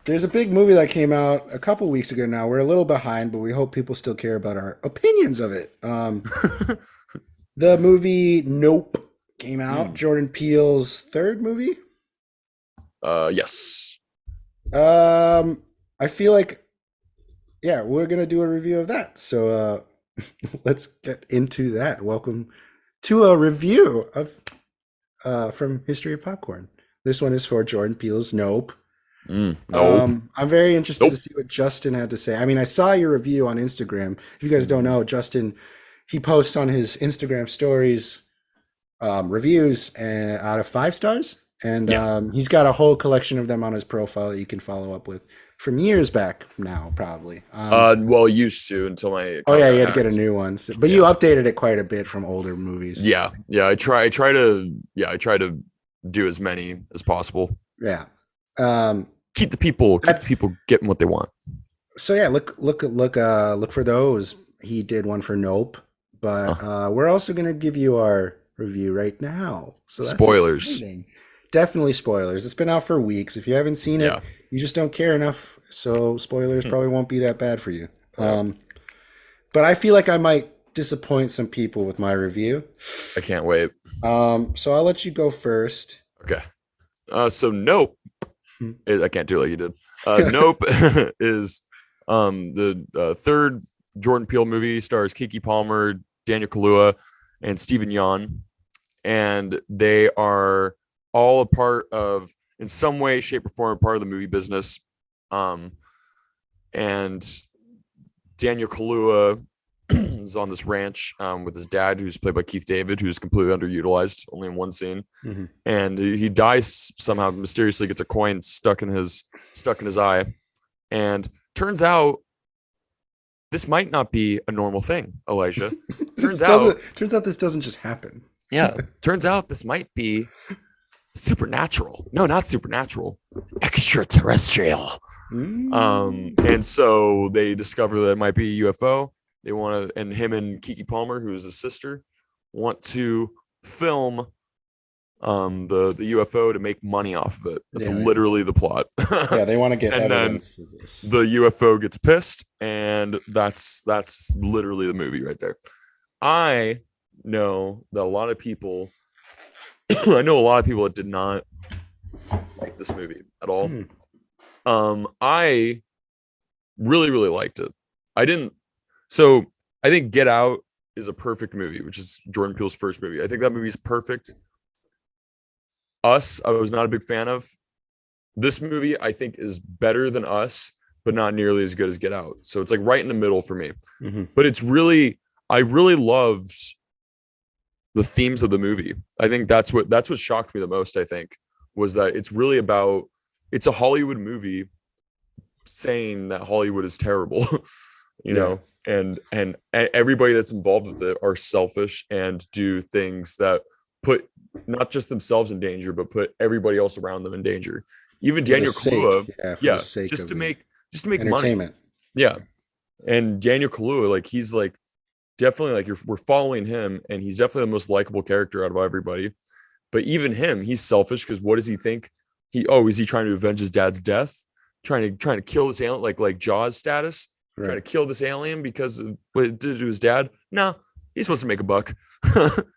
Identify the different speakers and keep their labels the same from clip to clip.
Speaker 1: There's a big movie that came out a couple weeks ago now. We're a little behind, but we hope people still care about our opinions of it. The movie Nope came out.
Speaker 2: Mm.
Speaker 1: Jordan Peele's third movie.
Speaker 2: Yes.
Speaker 1: I feel like, yeah, we're gonna do a review of that. So let's get into that. Welcome to a review of from History of Popcorn. This one is for Jordan Peele's Nope.
Speaker 2: Nope.
Speaker 1: I'm very interested to
Speaker 2: Nope.
Speaker 1: see what Justin had to say. I mean, I saw your review on Instagram. If you guys don't
Speaker 2: Mhm.
Speaker 1: know, Justin, he posts on his Instagram stories reviews out of 5 stars, and
Speaker 2: Yeah.
Speaker 1: he's got a whole collection of them on his profile that you can follow up with from years back now, probably.
Speaker 2: Well, used to until my
Speaker 1: Oh
Speaker 2: account
Speaker 1: yeah, you
Speaker 2: got
Speaker 1: had to get a
Speaker 2: hacked.
Speaker 1: new one, but you
Speaker 2: Yeah.
Speaker 1: updated it quite a bit from older movies.
Speaker 2: Yeah. Yeah. I try to do as many as possible.
Speaker 1: Yeah. Um,
Speaker 2: Keep the people getting what they want.
Speaker 1: So yeah, look for those. He did one for Nope, but
Speaker 2: Huh.
Speaker 1: we're also gonna give you our review right now. So that's
Speaker 2: Spoilers.
Speaker 1: exciting. Definitely spoilers. It's been out for weeks. If you haven't seen it,
Speaker 2: Yeah.
Speaker 1: you just don't care enough. So spoilers
Speaker 2: Hmm.
Speaker 1: probably won't be that bad for you.
Speaker 2: Yeah.
Speaker 1: But I feel like I might disappoint some people with my review.
Speaker 2: I can't wait.
Speaker 1: So I'll let you go first.
Speaker 2: Okay. So Nope. I can't do it like you did. Nope is the third Jordan Peele movie. Stars Keke Palmer, Daniel Kaluuya, and Stephen Yeun, and they are all a part of, in some way, shape, or form, a part of the movie business. Um, and Daniel Kaluuya is on this ranch with his dad, who's played by Keith David, who's completely underutilized, only in one scene,
Speaker 1: Mm-hmm.
Speaker 2: and he dies somehow mysteriously, gets a coin stuck in his eye, and turns out this might not be a normal thing, Elijah.
Speaker 1: This
Speaker 2: turns
Speaker 1: doesn't.
Speaker 2: out
Speaker 1: Turns out this doesn't just happen.
Speaker 2: yeah turns out this might be supernatural. No, not supernatural, extraterrestrial. And so they discover that it might be a UFO. They want to, and him and Keke Palmer, who is his sister, want to film the UFO to make money off of it. That's
Speaker 1: Yeah,
Speaker 2: literally the plot.
Speaker 1: yeah, they want to get
Speaker 2: And then
Speaker 1: evidence of this.
Speaker 2: the UFO gets pissed, and that's literally the movie right there. I know that a lot of people I know a lot of people that did not like this movie at all.
Speaker 1: Hmm.
Speaker 2: I really, really liked it. I didn't. So I think Get Out is a perfect movie, which is Jordan Peele's first movie. I think that movie is perfect. Us, I was not a big fan of. This movie, I think, is better than Us, but not nearly as good as Get Out. So it's like right in the middle for me.
Speaker 1: Mm-hmm.
Speaker 2: But I really loved the themes of the movie. I think that's what shocked me the most. I think was that it's a Hollywood movie saying that Hollywood is terrible, you
Speaker 1: Yeah.
Speaker 2: know, and everybody that's involved with it are selfish and do things that put not just themselves in danger, but put everybody else around them in danger. Even
Speaker 1: For the
Speaker 2: Daniel
Speaker 1: sake,
Speaker 2: Kaluuya,
Speaker 1: for the sake
Speaker 2: just
Speaker 1: of
Speaker 2: to
Speaker 1: the
Speaker 2: make money.
Speaker 1: entertainment.
Speaker 2: Yeah. And Daniel Kaluuya, like he's like definitely like we're following him, and he's definitely the most likable character out of everybody. But even him, he's selfish because what does he think? Is he trying to avenge his dad's death? Trying to kill this alien, like Jaws status? Trying
Speaker 1: Right.
Speaker 2: to kill this alien because of what it did to his dad? No, he's supposed to make a buck.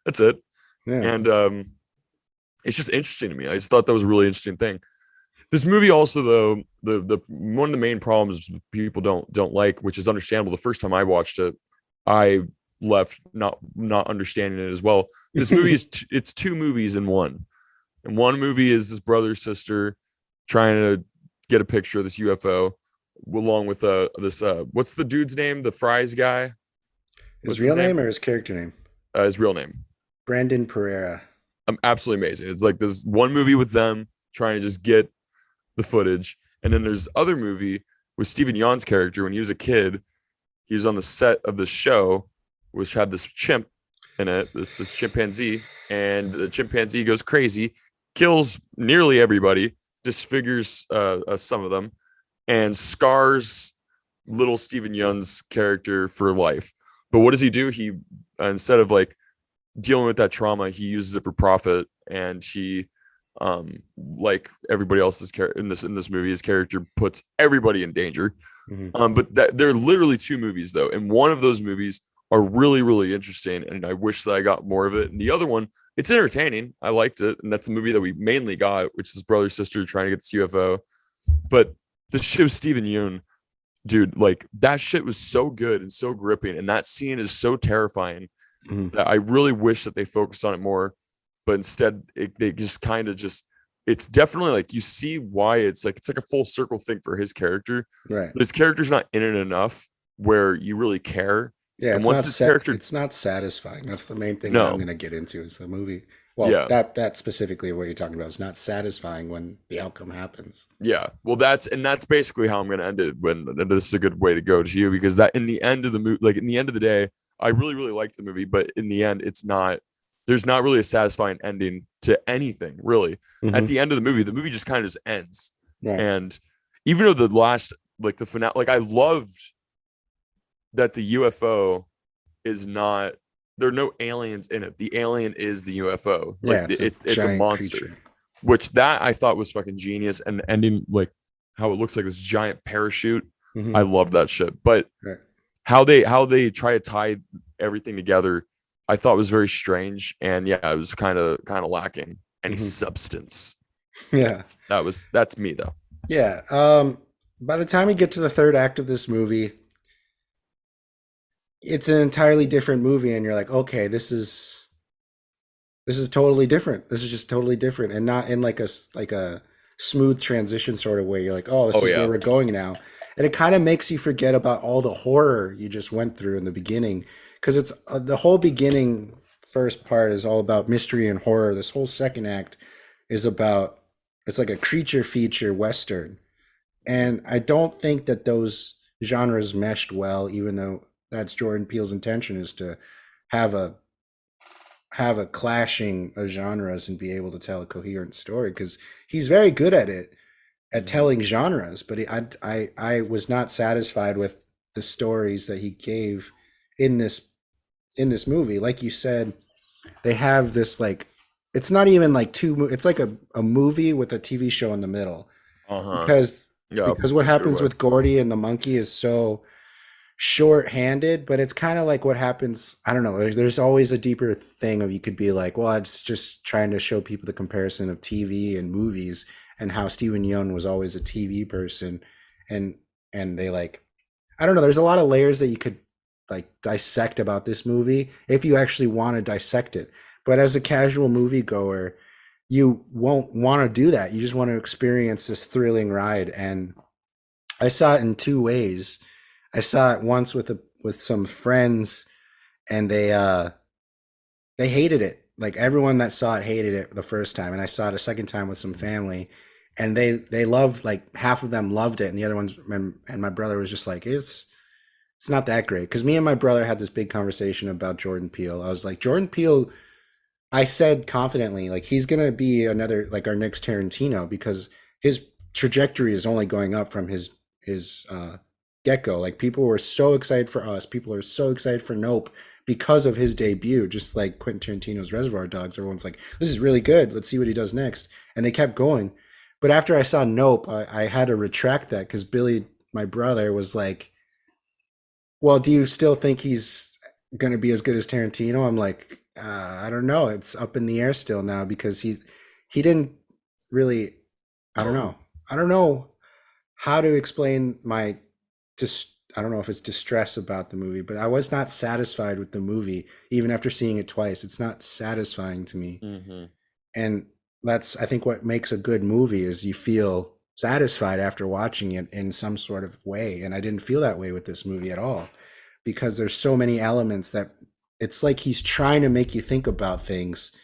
Speaker 2: That's it.
Speaker 1: Yeah.
Speaker 2: And it's just interesting to me. I just thought that was a really interesting thing. This movie also, though, the one of the main problems people don't like, which is understandable. The first time I watched it, I left not understanding it as well. This movie is it's two movies in one. And one movie is this brother sister trying to get a picture of this UFO, along with this what's the dude's name? The Fries guy.
Speaker 1: His
Speaker 2: What's his
Speaker 1: real
Speaker 2: name?
Speaker 1: name or his character name?
Speaker 2: His real name.
Speaker 1: Brandon Perea.
Speaker 2: Absolutely amazing. It's like this one movie with them trying to just get the footage, and then there's other movie with Stephen Yeun's character when he was a kid. He was on the set of the show, which had this chimp in it, this chimpanzee, and the chimpanzee goes crazy, kills nearly everybody, disfigures some of them, and scars little Stephen Yeun's character for life. But what does he do? He instead of like dealing with that trauma, he uses it for profit, and he like everybody else's character in this movie, his character puts everybody in danger.
Speaker 1: Hmm.
Speaker 2: But that they're literally two movies though, and one of those movies are really really interesting, and I wish that I got more of it. And the other one, it's entertaining. I liked it, and that's a movie that we mainly got, which is brother sister trying to get this UFO. But the shit with Steven Yeun, dude, like that shit was so good and so gripping, and that scene is so terrifying
Speaker 1: Hmm.
Speaker 2: that I really wish that they focused on it more. But instead, they just kind of just it's definitely like you see why it's like a full circle thing for his character,
Speaker 1: Right.
Speaker 2: but his character's not in it enough where you really care.
Speaker 1: Yeah,
Speaker 2: And once his character,
Speaker 1: it's not satisfying. That's the main thing that I'm
Speaker 2: no,
Speaker 1: going to get into is the movie. Well,
Speaker 2: yeah,
Speaker 1: that specifically what you're talking about is not satisfying when the outcome happens.
Speaker 2: yeah. Well, that's basically how I'm gonna end it. When and this is a good way to go to you because that in the end of the movie, like in the end of the day, I really really liked the movie, but in the end, it's not. There's not really a satisfying ending to anything really. At
Speaker 1: Hmm.
Speaker 2: the end of the movie just kind of just ends.
Speaker 1: Right.
Speaker 2: And even though the last like the finale, like I loved that the UFO is not there are no aliens in it. The alien is the UFO. Like
Speaker 1: Yeah, it's a
Speaker 2: it's a
Speaker 1: giant
Speaker 2: monster,
Speaker 1: creature.
Speaker 2: which that I thought was fucking genius. And ending like how it looks like this giant parachute. I
Speaker 1: Hmm.
Speaker 2: love that shit. But
Speaker 1: Right.
Speaker 2: how they try to tie everything together, I thought was very strange. And yeah, it was kind of lacking any
Speaker 1: Hmm.
Speaker 2: substance.
Speaker 1: Yeah.
Speaker 2: That's me though.
Speaker 1: Yeah. By the time you get to the third act of this movie, it's an entirely different movie, and you're like, okay, this is totally different. This is just totally different, and not in like like a smooth transition sort of way. You're like, oh, this
Speaker 2: Oh
Speaker 1: is where
Speaker 2: yeah.
Speaker 1: we're going now, and it kind of makes you forget about all the horror you just went through in the beginning, because it's the whole beginning first part is all about mystery and horror. This whole second act is about it's like a creature feature western, and I don't think that those genres meshed well, even though that's Jordan Peele's intention is to have a clashing of genres and be able to tell a coherent story because he's very good at it at
Speaker 2: Mm-hmm.
Speaker 1: telling genres, but I was not satisfied with the stories that he gave in this movie. Like you said, they have this like it's not even like it's like a movie with a TV show in the middle
Speaker 2: Uh-huh.
Speaker 1: because
Speaker 2: Yeah,
Speaker 1: what
Speaker 2: that's a good
Speaker 1: happens
Speaker 2: way.
Speaker 1: with Gordy and the monkey is so short-handed, but it's kind of like what happens. I don't know. There's always a deeper thing of you could be like, well, it's just trying to show people the comparison of TV and movies and how Steven Yeun was always a TV person, and they like, I don't know. There's a lot of layers that you could like dissect about this movie if you actually want to dissect it. But as a casual moviegoer, you won't want to do that. You just want to experience this thrilling ride, and I saw it in two ways. I saw it once with some friends, and they hated it. Like everyone that saw it hated it the first time, and I saw it a second time with some family, and they loved like half of them loved it, and the other ones and my brother was just like it's not that great because me and my brother had this big conversation about Jordan Peele. I was like Jordan Peele. I said confidently like he's gonna be another like our next Tarantino because his trajectory is only going up from his get go. Like people were so excited for us. People are so excited for Nope because of his debut. Just like Quentin Tarantino's Reservoir Dogs, everyone's like, "This is really good. Let's see what he does next." And they kept going. But after I saw Nope, I had to retract that because Billy, my brother, was like, "Well, do you still think he's going to be as good as Tarantino?" I'm like, I don't know. It's up in the air still now because he didn't really. I don't know. I don't know how to explain my just I don't know if it's distress about the movie, but I was not satisfied with the movie even after seeing it twice. It's not satisfying to me.
Speaker 2: Mm-hmm.
Speaker 1: And that's I think what makes a good movie is you feel satisfied after watching it in some sort of way. And I didn't feel that way with this movie at all because there's so many elements that it's like he's trying to make you think about things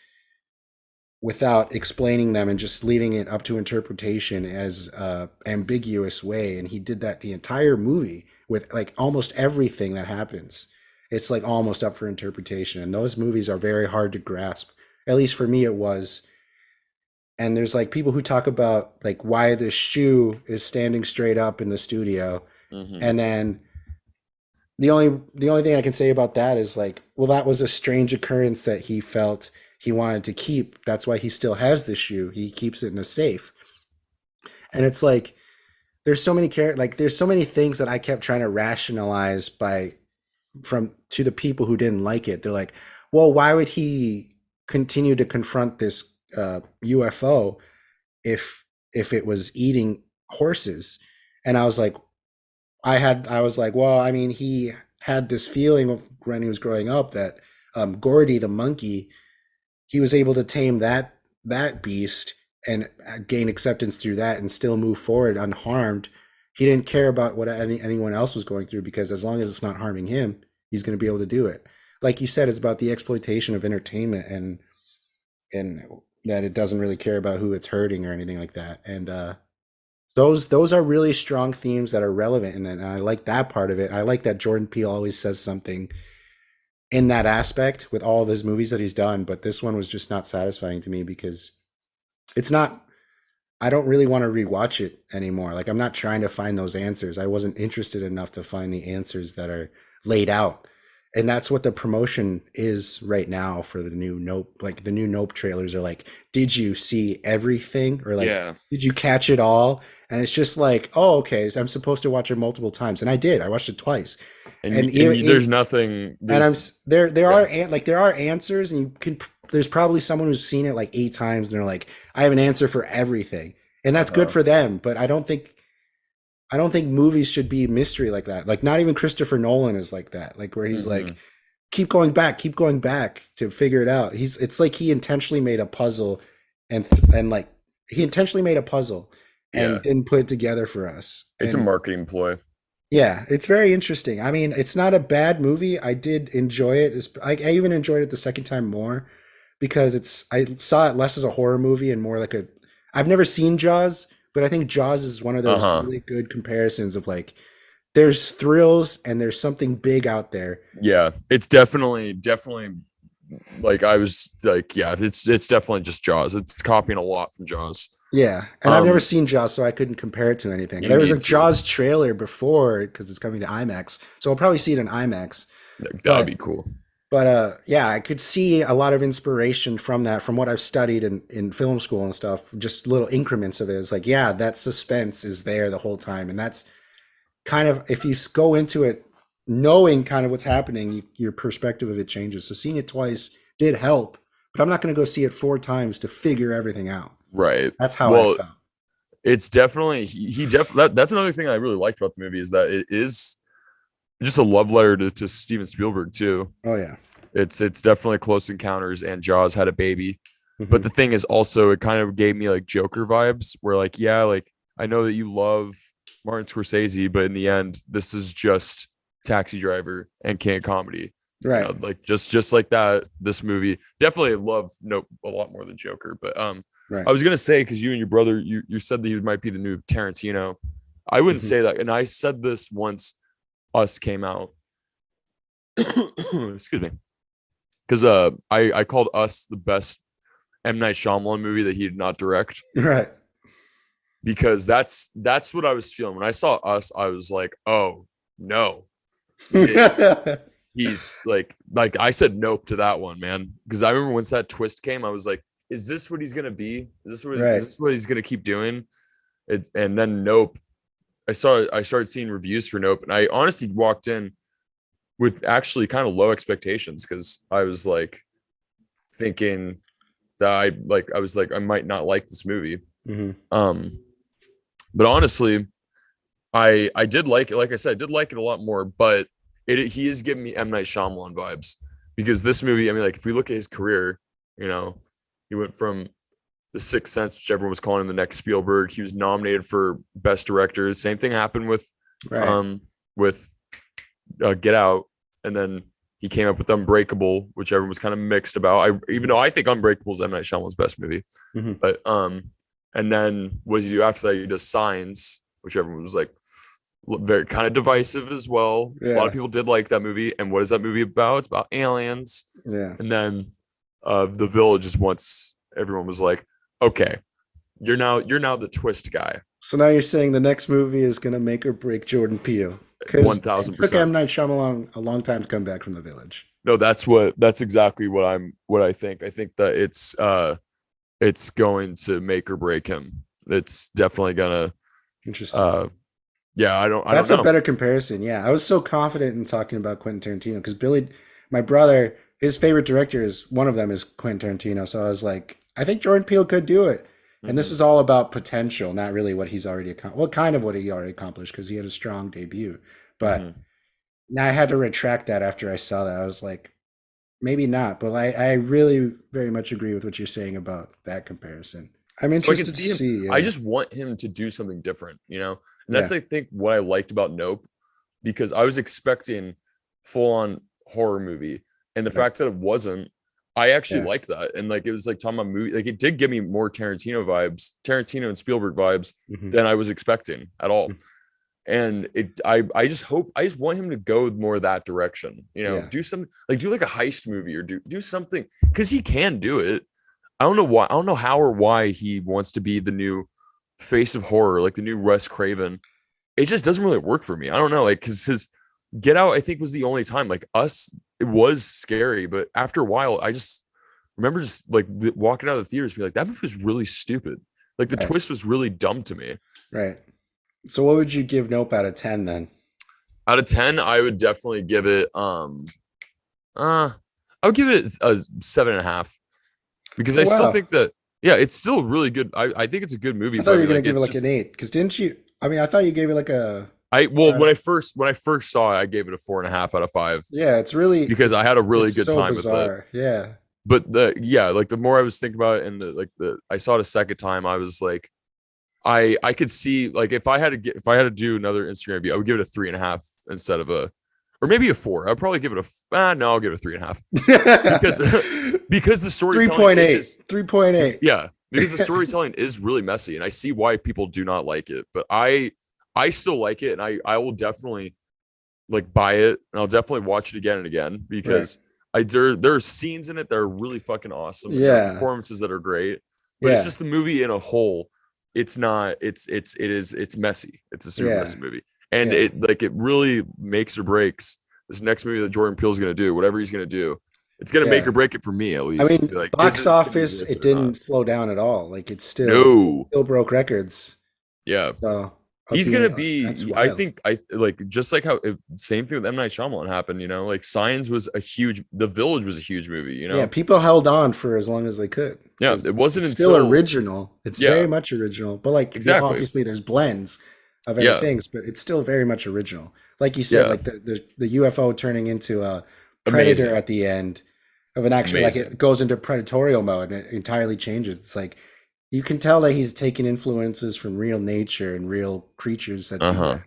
Speaker 1: without explaining them and just leaving it up to interpretation as a ambiguous way, and he did that the entire movie with like almost everything that happens. It's like almost up for interpretation, and those movies are very hard to grasp. At least for me it was. And there's like people who talk about like why the shoe is standing straight up in the studio,
Speaker 2: Mm-hmm.
Speaker 1: and then the only thing I can say about that is like, well, that was a strange occurrence that he felt. he wanted to keep. That's why he still has this shoe. He keeps it in a safe. And it's like there's so many there's so many things that I kept trying to rationalize by from to the people who didn't like it. They're like, well, why would he continue to confront this UFO if it was eating horses? And I was like, I was like, well, I mean, he had this feeling of when he was growing up that Gordy the monkey, he was able to tame that beast and gain acceptance through that and still move forward unharmed. He didn't care about what anyone else was going through because as long as it's not harming him, he's going to be able to do it. Like you said, it's about the exploitation of entertainment and that it doesn't really care about who it's hurting or anything like that. And those are really strong themes that are relevant, and I like that part of it. I like that Jordan Peele always says something in that aspect with all of his movies that he's done, but this one was just not satisfying to me because it's not. I don't really want to rewatch it anymore. Like I'm not trying to find those answers. I wasn't interested enough to find the answers that are laid out. And that's what the promotion is right now for the new Nope. Like the new Nope trailers are like, did you see everything? Or like,
Speaker 2: Yeah.
Speaker 1: did you catch it all? And it's just like, oh, okay, so I'm supposed to watch it multiple times. And I did. I watched it twice. And
Speaker 2: There's nothing.
Speaker 1: and I'm there are
Speaker 2: yeah.
Speaker 1: like there are answers, and you can. There's probably someone who's seen it like 8 times, and they're like, I have an answer for everything, and that's good for them. But I don't think movies should be mystery like that. Like not even Christopher Nolan is like that. Like where he's like, keep going back to figure it out. It's like he intentionally made a puzzle, and like he intentionally made a puzzle and
Speaker 2: Yeah.
Speaker 1: didn't put it together for us.
Speaker 2: It's a
Speaker 1: And
Speaker 2: marketing ploy.
Speaker 1: yeah, it's very interesting. I mean, it's not a bad movie. I did enjoy it. I even enjoyed it the second time more because I saw it less as a horror movie and more like a. I've never seen Jaws, but I think Jaws is one of those really good comparisons of like there's thrills and there's something big out there.
Speaker 2: Yeah, it's definitely like I was like, yeah, it's definitely just Jaws. It's copying a lot from Jaws.
Speaker 1: Yeah, and I've never seen Jaws, so I couldn't compare it to anything.
Speaker 2: You
Speaker 1: There was a
Speaker 2: need to.
Speaker 1: Jaws trailer before because it's coming to IMAX, so I'll probably see it in IMAX.
Speaker 2: That would
Speaker 1: But
Speaker 2: be cool.
Speaker 1: yeah, I could see a lot of inspiration from that, from what I've studied in film school and stuff. Just little increments of it. It's like, yeah, that suspense is there the whole time, and that's kind of if you go into it knowing kind of what's happening, your perspective of it changes. So seeing it twice did help, but I'm not going to go see it 4 times to figure everything out.
Speaker 2: Right.
Speaker 1: That's how I
Speaker 2: Well,
Speaker 1: felt.
Speaker 2: it's definitely he definitely that's another thing I really liked about the movie is that it is just a love letter to Steven Spielberg too.
Speaker 1: Oh yeah.
Speaker 2: It's definitely Close Encounters and Jaws had a baby. But
Speaker 1: Mm-hmm.
Speaker 2: the thing is also it kind of gave me like Joker vibes where like, yeah, like I know that you love Martin Scorsese, but in the end, this is just Taxi Driver and King of Comedy.
Speaker 1: Right.
Speaker 2: Like just like that, this movie definitely love Nope a lot more than Joker. But
Speaker 1: Right.
Speaker 2: I was gonna say because you and your brother, you said that he might be the new Tarantino. I wouldn't
Speaker 1: Mm-hmm.
Speaker 2: say that, and I said this once Us came out. Excuse me, because I called Us the best M. Night Shyamalan movie that he did not direct
Speaker 1: Right.
Speaker 2: because that's what I was feeling when I saw Us. I was like, oh no, he's like I said nope to that one, man, because I remember once that twist came, I was like, is this what he's gonna be? Is this what he's gonna keep doing? And then Nope. I started seeing reviews for Nope, and I honestly walked in with actually kind of low expectations because I was like thinking that I was like I might not like this movie.
Speaker 1: Mm-hmm.
Speaker 2: But honestly, I did like it. Like I said, I did like it a lot more. But he is giving me M. Night Shyamalan vibes because this movie. I mean, like if we look at his career, he went from The Sixth Sense, which everyone was calling him the next Spielberg. He was nominated for Best Director. Same thing happened with Get Out, and then he came up with Unbreakable, which everyone was kind of mixed about. Even though I think Unbreakable is M. Night Shyamalan's best movie, but and then what does he do after that? He does Signs, which everyone was like very kind of divisive as well. A lot of people did like that movie. And what is that movie about? It's about aliens.
Speaker 1: Yeah.
Speaker 2: And then The Village is once everyone was like, okay, you're now the twist guy.
Speaker 1: So now you're saying the next movie is gonna make or break Jordan Peele. Because it took
Speaker 2: 1000%.
Speaker 1: M. Night Shyamalan a long time to come back from The Village.
Speaker 2: No, that's exactly what I think. I think that it's going to make or break him. It's definitely gonna
Speaker 1: Interesting.
Speaker 2: yeah, I
Speaker 1: That's
Speaker 2: don't
Speaker 1: a
Speaker 2: know.
Speaker 1: better comparison. Yeah, I was so confident in talking about Quentin Tarantino because Billy, my brother, his favorite director is one of them is Quentin Tarantino. So I was like, I think Jordan Peele could do it. And this
Speaker 2: Hmm.
Speaker 1: is all about potential, not really what he's already accomplished. Well, kind of what he already accomplished because he had a strong debut. But
Speaker 2: Hmm.
Speaker 1: now I had to retract that after I saw that. I was like, maybe not. But I really very much agree with what you're saying about that comparison. I'm
Speaker 2: So I can
Speaker 1: interested to
Speaker 2: see him.
Speaker 1: see.
Speaker 2: I
Speaker 1: Yeah.
Speaker 2: just want him to do something different, And that's
Speaker 1: Yeah.
Speaker 2: I think what I liked about Nope, because I was expecting full on horror movie, and the fact
Speaker 1: Right.
Speaker 2: that it wasn't, I actually
Speaker 1: Yeah.
Speaker 2: liked that. And like it was like talking about movie, like it did give me more Tarantino vibes, Tarantino and Spielberg vibes
Speaker 1: Hmm.
Speaker 2: than I was expecting at all. And I just hope, I just want him to go more that direction,
Speaker 1: Yeah.
Speaker 2: do something like do like a heist movie or do something because he can do it. I don't know why, I don't know how or why he wants to be the new face of horror, like the new Wes Craven. It just doesn't really work for me. I don't know, like because his Get Out, I think, was the only time like Us. It was scary, but after a while, I just remember just like walking out of the theaters, be like, that movie was really stupid. Like the
Speaker 1: Right.
Speaker 2: twist was really dumb to me.
Speaker 1: Right. So what would you give Nope out of 10 then?
Speaker 2: Out of 10, I would definitely give it uh I would give it a 7.5 because
Speaker 1: Oh
Speaker 2: I still
Speaker 1: wow.
Speaker 2: think that, yeah, it's still really good. I think it's a good movie,
Speaker 1: I thought
Speaker 2: but I
Speaker 1: you were
Speaker 2: mean
Speaker 1: gonna
Speaker 2: like
Speaker 1: give it
Speaker 2: it's
Speaker 1: like an
Speaker 2: just
Speaker 1: 8. Because didn't you I mean I thought you gave it like a
Speaker 2: I well
Speaker 1: uh
Speaker 2: when I first saw it, I gave it a 4.5 out of 5
Speaker 1: yeah,
Speaker 2: because I had a really
Speaker 1: it's
Speaker 2: good
Speaker 1: so
Speaker 2: time with it.
Speaker 1: bizarre. Yeah.
Speaker 2: But like the more I was thinking about it and the I saw it a second time, I was like, I could see like if I had to do another Instagram review, I would give it a 3.5 instead of a, or maybe a 4. I'd probably give it no, I'll give it a 3.5 because because the storytelling
Speaker 1: 3.8.
Speaker 2: is
Speaker 1: 3.8.
Speaker 2: yeah, because the storytelling is really messy and I see why people do not like it, but I still like it and I will definitely like buy it and I'll definitely watch it again and again
Speaker 1: Right.
Speaker 2: because there are scenes in it that are really fucking awesome and there are
Speaker 1: Yeah.
Speaker 2: performances that are great, but it's
Speaker 1: Yeah.
Speaker 2: just the movie in a whole. It's not. It's messy. It's a super
Speaker 1: Yeah.
Speaker 2: messy movie, and
Speaker 1: Yeah.
Speaker 2: it really makes or breaks this next movie that Jordan Peele's gonna do. Whatever he's gonna do, it's gonna make
Speaker 1: Yeah.
Speaker 2: or break it for me at
Speaker 1: I
Speaker 2: least.
Speaker 1: mean,
Speaker 2: Be like, is
Speaker 1: box
Speaker 2: this gonna be
Speaker 1: office,
Speaker 2: worth
Speaker 1: it
Speaker 2: it or not?
Speaker 1: didn't slow down at all. Like it's
Speaker 2: No.
Speaker 1: still broke records.
Speaker 2: Yeah.
Speaker 1: So of
Speaker 2: He's gonna
Speaker 1: being that's
Speaker 2: be. I
Speaker 1: wild.
Speaker 2: think I like just like how same thing with M Night Shyamalan happened. Like Signs was a huge. The Village was a huge movie.
Speaker 1: Yeah, people held on for as long as they could
Speaker 2: Yeah.
Speaker 1: because
Speaker 2: It wasn't
Speaker 1: it's still
Speaker 2: until
Speaker 1: original. It's very
Speaker 2: yeah.
Speaker 1: much original, but like
Speaker 2: Exactly.
Speaker 1: obviously there's blends of other
Speaker 2: Yeah.
Speaker 1: things, but it's still very much original. Like you said,
Speaker 2: Yeah.
Speaker 1: like the UFO turning into a predator
Speaker 2: Amazing.
Speaker 1: at the end of an actual like it
Speaker 2: Amazing.
Speaker 1: goes into predatorial mode and it entirely changes. It's like you can tell that he's taking influences from real nature and real creatures that
Speaker 2: Uh
Speaker 1: do
Speaker 2: huh.
Speaker 1: that.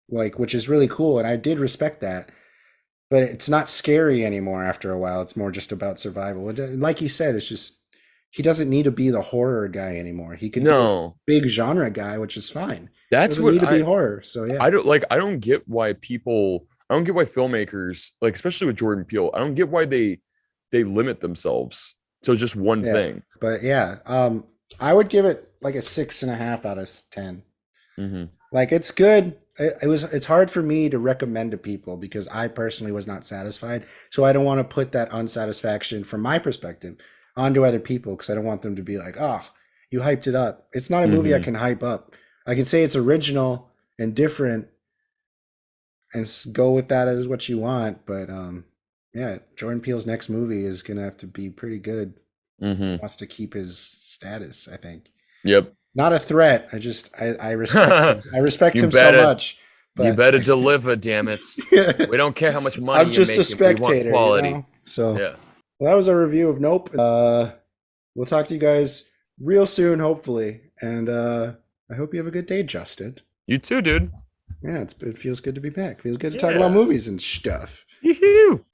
Speaker 1: Like which is really cool and I did respect that. But it's not scary anymore after a while. It's more just about survival. Like you said, it's just he doesn't need to be the horror guy anymore. He could be a
Speaker 2: No,
Speaker 1: big genre guy, which is fine.
Speaker 2: that's
Speaker 1: Doesn't
Speaker 2: what
Speaker 1: need to be horror. So yeah,
Speaker 2: I don't like. I don't get why people. I don't get why filmmakers, like especially with Jordan Peele, I don't get why they limit themselves to just one
Speaker 1: yeah.
Speaker 2: thing.
Speaker 1: But yeah, I would give it like a 6.5 out of 10.
Speaker 2: Hmm.
Speaker 1: Like it's good. It's hard for me to recommend to people because I personally was not satisfied. So I don't want to put that unsatisfaction from my perspective onto other people because I don't want them to be like, oh, you hyped it up. It's not a movie I
Speaker 2: Hmm.
Speaker 1: can hype up. I can say it's original and different and go with that as what you want. But yeah, Jordan Peele's next movie is gonna have to be pretty good.
Speaker 2: Hmm.
Speaker 1: Wants to keep his status, I think.
Speaker 2: Yep.
Speaker 1: Not a threat. I respect him. I respect
Speaker 2: you
Speaker 1: him so
Speaker 2: better
Speaker 1: much,
Speaker 2: you
Speaker 1: but
Speaker 2: better deliver, damn it. We don't care how much money
Speaker 1: I'm
Speaker 2: you're
Speaker 1: just a
Speaker 2: making. We want
Speaker 1: spectator, you
Speaker 2: quality.
Speaker 1: know. So
Speaker 2: Yeah.
Speaker 1: well, that was our review of Nope. We'll talk to you guys real soon, hopefully, and I hope you have a good day, Justin.
Speaker 2: You too, dude.
Speaker 1: Yeah, it feels good to be back. Feels good to talk about
Speaker 2: Yeah.
Speaker 1: movies and stuff.
Speaker 2: Yoo-hoo.